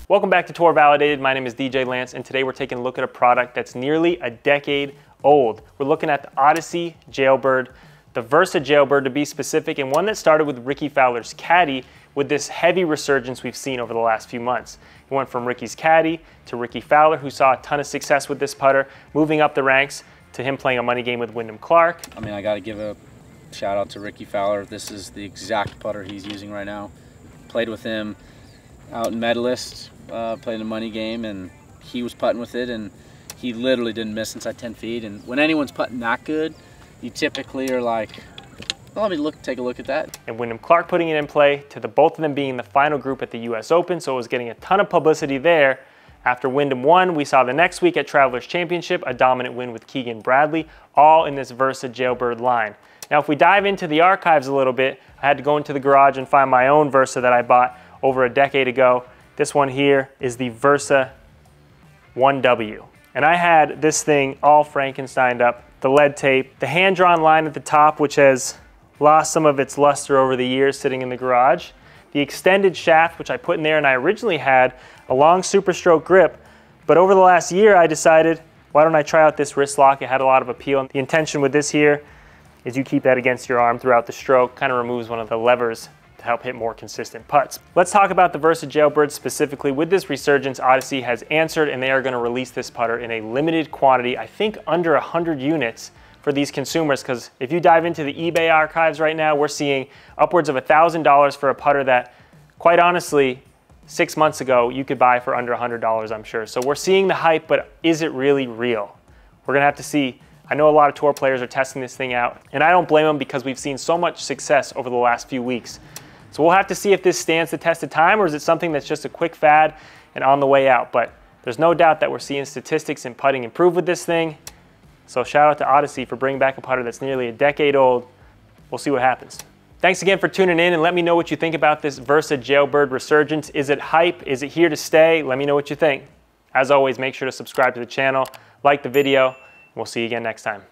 Welcome back to Tour Validated. My name is DJ Lance, and today we're taking a look at a product that's nearly a decade old. We're looking at the Odyssey Jailbird, the Versa Jailbird to be specific, and one that started with Rickie Fowler's caddy with this heavy resurgence we've seen over the last few months. It went from Rickie's caddy to Rickie Fowler, who saw a ton of success with this putter, moving up the ranks to him playing a money game with Wyndham Clark. I mean, I got to give a shout out to Rickie Fowler. This is the exact putter he's using right now. Played with him out in Medalist, played a money game, and he was putting with it, and he literally didn't miss inside 10 feet. And when anyone's putting that good, you typically are like, well, let me take a look at that. And Wyndham Clark putting it in play to the both of them being the final group at the US Open, so it was getting a ton of publicity there. After Wyndham won, we saw the next week at Travelers Championship a dominant win with Keegan Bradley, all in this Versa Jailbird line. Now, if we dive into the archives a little bit, I had to go into the garage and find my own Versa that I bought over a decade ago. This one here is the Versa 1W. And I had this thing all Frankensteined up, the lead tape, the hand-drawn line at the top, which has lost some of its luster over the years sitting in the garage, the extended shaft, which I put in there, and I originally had a long super stroke grip, but over the last year I decided, why don't I try out this wrist lock? It had a lot of appeal. The intention with this here is you keep that against your arm throughout the stroke, kind of removes one of the levers to help hit more consistent putts. Let's talk about the Versa Jailbird specifically. With this resurgence, Odyssey has answered, and they are going to release this putter in a limited quantity, I think under 100 units for these consumers, because if you dive into the eBay archives right now, we're seeing upwards of $1,000 for a putter that, quite honestly, 6 months ago, you could buy for under $100, I'm sure. So we're seeing the hype, but is it really real? We're gonna have to see. I know a lot of tour players are testing this thing out, and I don't blame them because we've seen so much success over the last few weeks. So we'll have to see if this stands the test of time, or is it something that's just a quick fad and on the way out. But there's no doubt that we're seeing statistics in putting improve with this thing. So shout out to Odyssey for bringing back a putter that's nearly a decade old. We'll see what happens. Thanks again for tuning in, and let me know what you think about this Versa Jailbird resurgence. Is it hype? Is it here to stay? Let me know what you think. As always, make sure to subscribe to the channel, like the video, and we'll see you again next time.